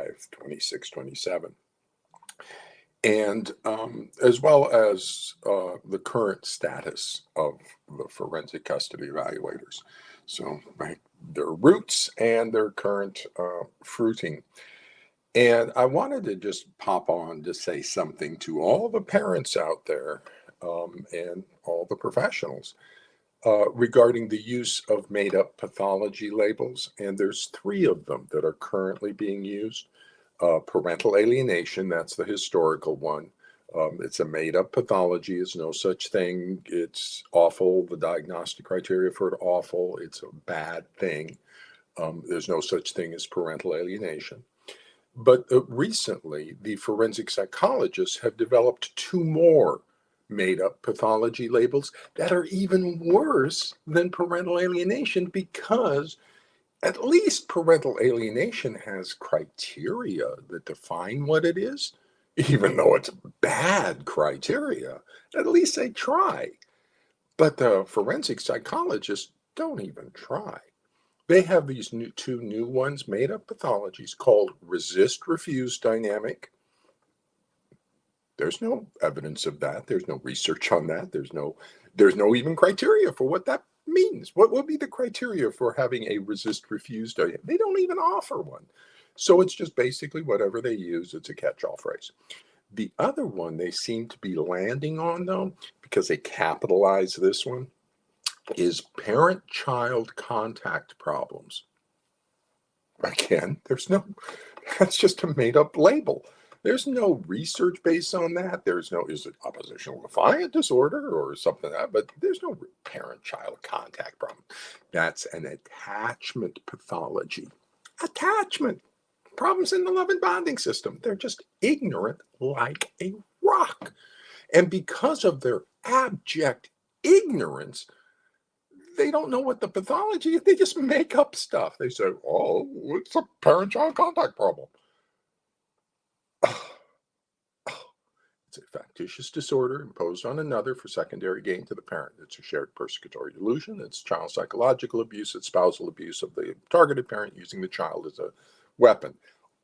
25, 26, 27. And as well as the current status of the forensic custody evaluators. So, right, their roots and their current fruiting. And I wanted to just pop on to say something to all the parents out there and all the professionals regarding the use of made up pathology labels. And there's three of them that are currently being used. Parental alienation, that's the historical one. It's a made up pathology. It's no such thing. It's awful. The diagnostic criteria for it awful. It's a bad thing. There's no such thing as parental alienation. But recently, the forensic psychologists have developed two more made up pathology labels that are even worse than parental alienation, because at least parental alienation has criteria that define what it is, even though it's bad criteria. At least they try. But the forensic psychologists don't even try. They have these two new ones, made up pathologies called resist refuse dynamic. There's no evidence of that. There's no research on that. There's no even criteria for what that means. What would be the criteria for having a resist refuse dynamic? They don't even offer one. So it's just basically whatever they use. It's a catch-all phrase. The other one they seem to be landing on, though, because they capitalize this one, is parent-child contact problems. Again, that's just a made-up label. There's no research based on that. Is it oppositional defiant disorder or something like that? But there's no parent-child contact problem. That's an attachment pathology. Attachment. Problems in the love and bonding system. They're just ignorant like a rock. And because of their abject ignorance, they don't know what the pathology is. They just make up stuff. They say, oh, it's a parent-child contact problem. It's a factitious disorder imposed on another for secondary gain to the parent. It's a shared persecutory delusion. It's child psychological abuse. It's spousal abuse of the targeted parent using the child as a weapon.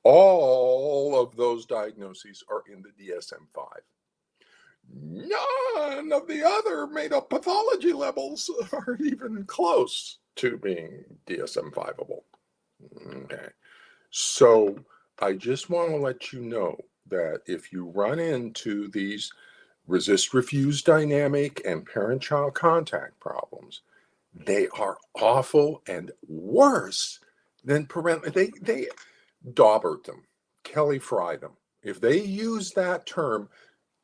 All of those diagnoses are in the DSM-5. None of the other made-up pathology levels are even close to being DSM-5able. Okay. So I just want to let you know that if you run into these resist refuse dynamic and parent-child contact problems, they are awful and worse than parental. They Daubert them, Kelly fried them. If they use that term,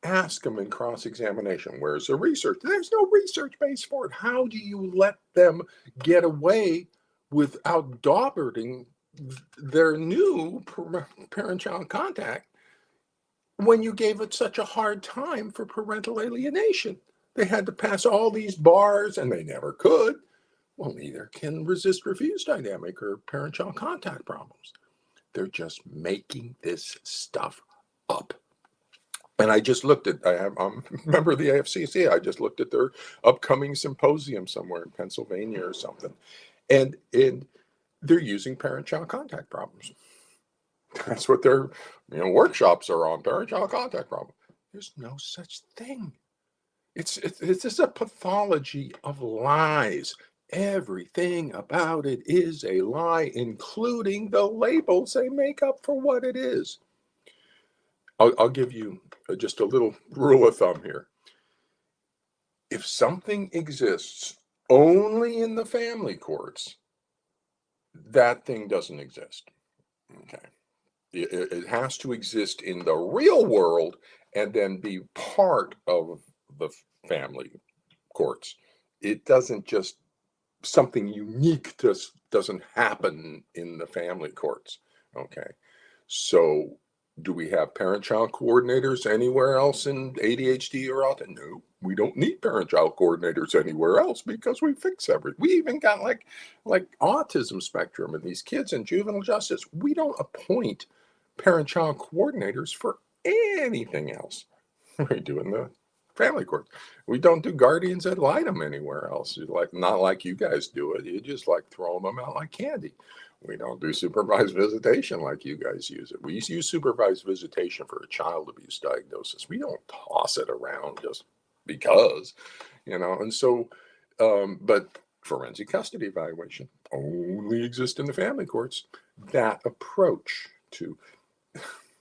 ask them in cross-examination, where's the research? There's no research base for it. How do you let them get away without dauberting their new parent-child contact when you gave it such a hard time for parental alienation? They had to pass all these bars, and they never could. Well, neither can resist refuse dynamic or parent-child contact problems. They're just making this stuff up. And I just looked at, I'm a member of the AFCC. I just looked at their upcoming symposium somewhere in Pennsylvania or something. And they're using parent-child contact problems. That's what their workshops are on, parent-child contact problem. There's no such thing. It's just a pathology of lies. Everything about it is a lie, including the labels they make up for what it is. I'll give you just a little rule of thumb here. If something exists only in the family courts, that thing doesn't exist. Okay. It has to exist in the real world and then be part of the family courts. It doesn't just, something unique just doesn't happen in the family courts. Okay. So do we have parent-child coordinators anywhere else in ADHD or autism? No, we don't need parent-child coordinators anywhere else because we fix everything. We even got like autism spectrum and these kids in juvenile justice. We don't appoint parent-child coordinators for anything else. We do in the family court. We don't do guardians ad litem anywhere else. Not like you guys do it. You just throw them out like candy. We don't do supervised visitation like you guys use it. We use supervised visitation for a child abuse diagnosis. We don't toss it around just because, and so, but forensic custody evaluation only exists in the family courts. That approach to,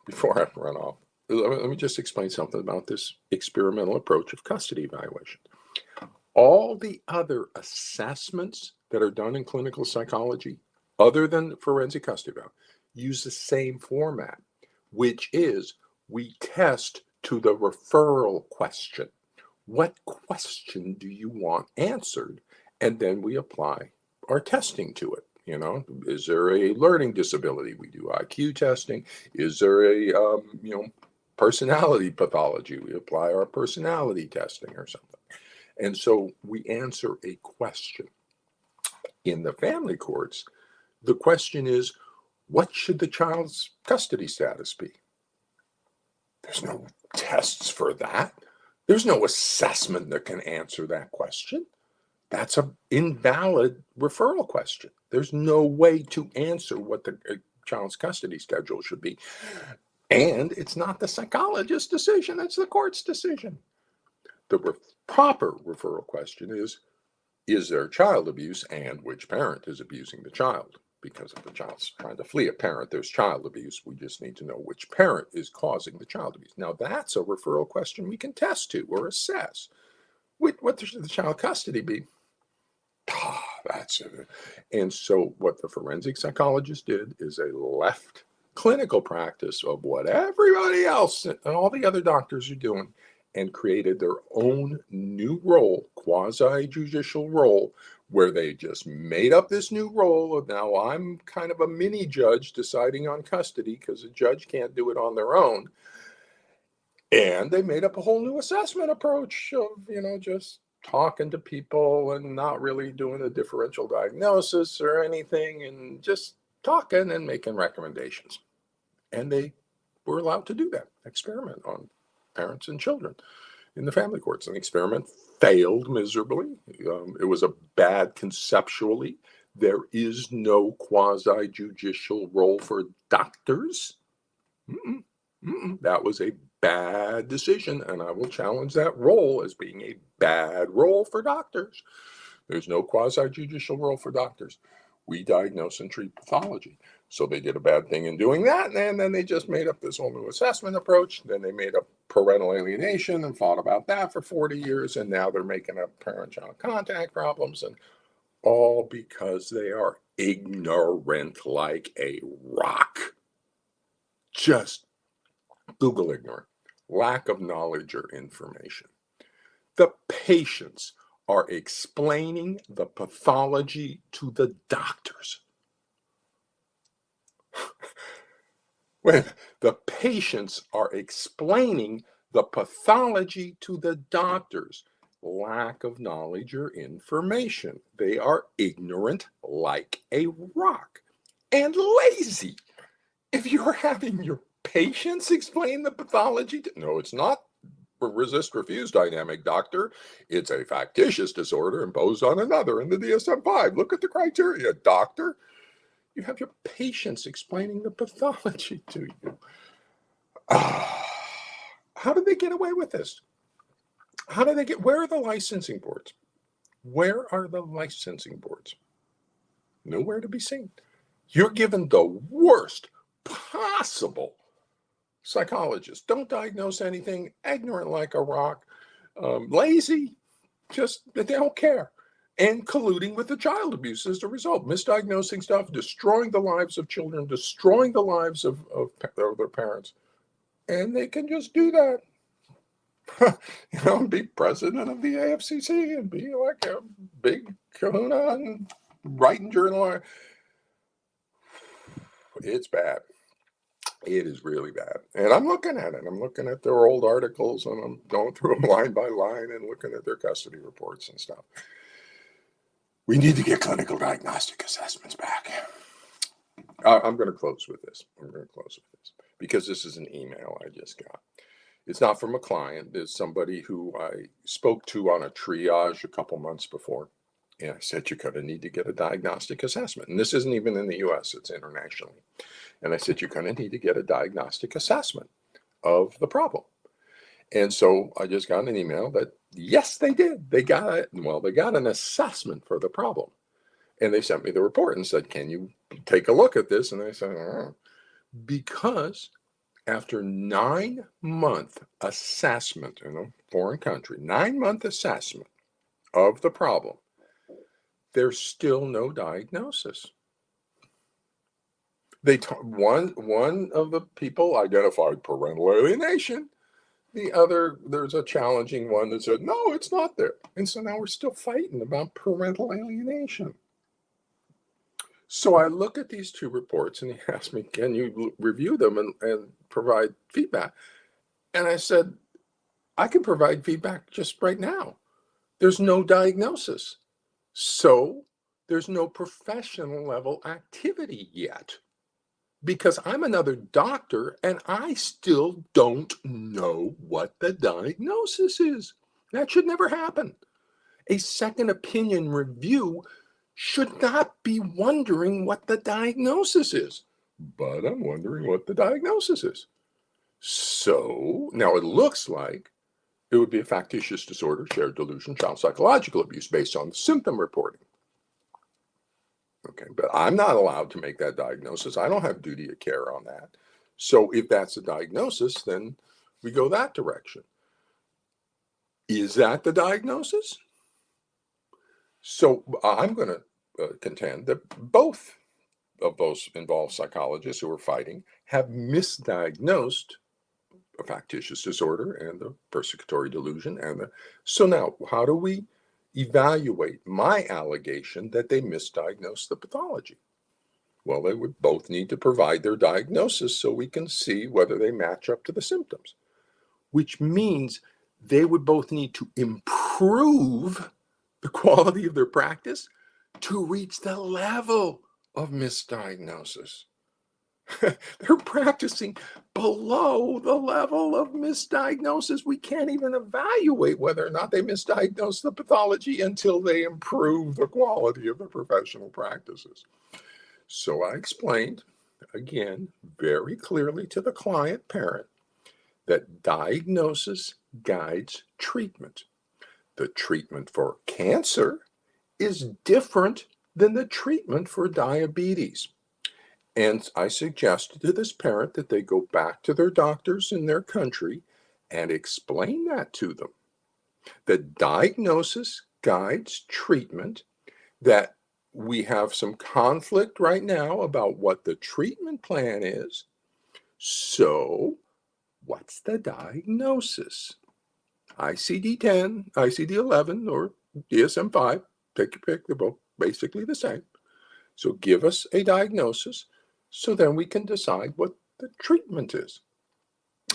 before I run off, let me just explain something about this experimental approach of custody evaluation. All the other assessments that are done in clinical psychology, other than forensic custody evaluation, use the same format, which is we test to the referral question. What question do you want answered? And then we apply our testing to it. Is there a learning disability? We do IQ testing. Is there a, personality pathology? We apply our personality testing or something. And so we answer a question. In the family courts, the question is, what should the child's custody status be? There's no tests for that. There's no assessment that can answer that question. That's an invalid referral question. There's no way to answer what the child's custody schedule should be. And it's not the psychologist's decision, it's the court's decision. The proper referral question is there child abuse and which parent is abusing the child? Because if the child's trying to flee a parent, there's child abuse. We just need to know which parent is causing the child abuse. Now, that's a referral question we can test to or assess. What should the child custody be? That's it. And so what the forensic psychologist did is they left clinical practice of what everybody else and all the other doctors are doing and created their own new role, quasi-judicial role, where they just made up this new role of now I'm kind of a mini judge deciding on custody because a judge can't do it on their own. And they made up a whole new assessment approach of, just talking to people and not really doing a differential diagnosis or anything and just talking and making recommendations. And they were allowed to do that, experiment on parents and children in the family courts. And the experiment failed miserably. It was a bad conceptually. There is no quasi-judicial role for doctors. That was a bad decision, and I will challenge that role as being a bad role for doctors. There's no quasi-judicial role for doctors. We diagnose and treat pathology. So they did a bad thing in doing that, and then they just made up this whole new assessment approach. Then they made up parental alienation and thought about that for 40 years, and now they're making up parent-child contact problems, and all because they are ignorant like a rock. Just Google ignorant, lack of knowledge or information. The patients are explaining the pathology to the doctors. When the patients are explaining the pathology to the doctors, lack of knowledge or information. They are ignorant like a rock and lazy. If you're having your patients explain the pathology, no, it's not a resist-refuse dynamic, doctor. It's a factitious disorder imposed on another in the DSM-5. Look at the criteria, doctor. You have your patients explaining the pathology to you. How did they get away with this? Where are the licensing boards? Where are the licensing boards? Nowhere to be seen. You're given the worst possible psychologist. Don't diagnose anything, ignorant like a rock, lazy, just they don't care. And colluding with the child abuse as a result, misdiagnosing stuff, destroying the lives of children, destroying the lives of their parents. And they can just do that. Be president of the AFCC and be like a big kahuna and writing journal. It's bad. It is really bad. And I'm looking at it. I'm looking at their old articles and I'm going through them line by line and looking at their custody reports and stuff. We need to get clinical diagnostic assessments back. I'm going to close with this. Because this is an email I just got. It's not from a client. It's somebody who I spoke to on a triage a couple months before. And I said, you're going to need to get a diagnostic assessment. And this isn't even in the US, it's internationally. And I said, you're going to need to get a diagnostic assessment of the problem. And so I just got an email that, yes, they did. They got it. Well, they got an assessment for the problem. And they sent me the report and said, can you take a look at this? And I said, oh. Because after 9-month assessment in a foreign country, 9-month assessment of the problem, there's still no diagnosis. One of the people identified parental alienation. The other, there's a challenging one that said, no, it's not there. And so now we're still fighting about parental alienation. So I look at these two reports and he asked me, can you review them and provide feedback? And I said, I can provide feedback just right now. There's no diagnosis. So there's no professional level activity yet. Because I'm another doctor and I still don't know what the diagnosis is. That should never happen. A second opinion review should not be wondering what the diagnosis is. But I'm wondering what the diagnosis is. So now it looks like it would be a factitious disorder, shared delusion, child psychological abuse based on symptom reporting. Okay, but I'm not allowed to make that diagnosis. I don't have duty of care on that. So if that's a diagnosis, then we go that direction. Is that the diagnosis? So I'm going to contend that both of those involved psychologists who are fighting have misdiagnosed a factitious disorder and the persecutory delusion. So now, how do we evaluate my allegation that they misdiagnosed the pathology? Well, they would both need to provide their diagnosis so we can see whether they match up to the symptoms, which means they would both need to improve the quality of their practice to reach the level of misdiagnosis. They're practicing below the level of misdiagnosis. We can't even evaluate whether or not they misdiagnosed the pathology until they improve the quality of the professional practices. So I explained, again, very clearly to the client parent that diagnosis guides treatment. The treatment for cancer is different than the treatment for diabetes. And I suggested to this parent that they go back to their doctors in their country and explain that to them. That diagnosis guides treatment, that we have some conflict right now about what the treatment plan is. So what's the diagnosis? ICD-10, ICD-11, or DSM-5, take your pick, they're both basically the same. So give us a diagnosis so then we can decide what the treatment is.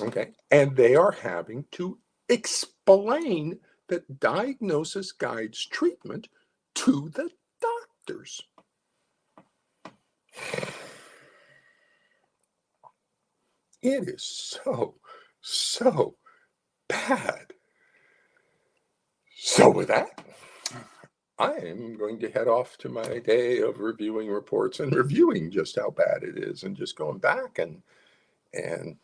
Okay, and they are having to explain that diagnosis guides treatment to the doctors. It is so bad. So with that, I am going to head off to my day of reviewing reports and reviewing just how bad it is and just going back and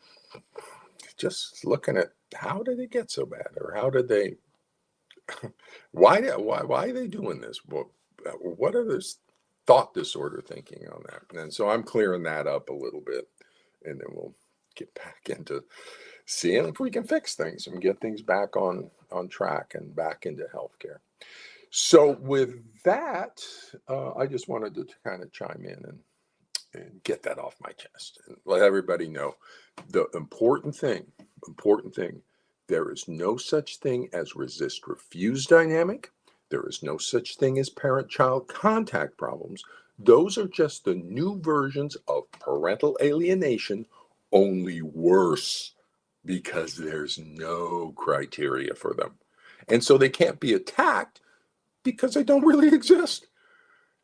just looking at how did it get so bad, or how did they, why are they doing this? What are this thought disorder thinking on that? And so I'm clearing that up a little bit, and then we'll get back into seeing if we can fix things and get things back on track and back into healthcare. So with that, I just wanted to kind of chime in and get that off my chest and let everybody know the important thing, there is no such thing as resist-refuse dynamic. There is no such thing as parent-child contact problems. Those are just the new versions of parental alienation, only worse because there's no criteria for them. And so they can't be attacked because they don't really exist.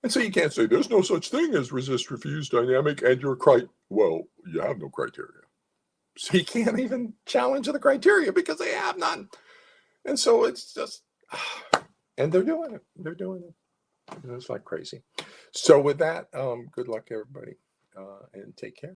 And so you can't say there's no such thing as resist-refuse dynamic and you're well, you have no criteria. So you can't even challenge the criteria because they have none. And so it's just, and they're doing it. They're doing it. It's like crazy. So with that, good luck, everybody, and take care.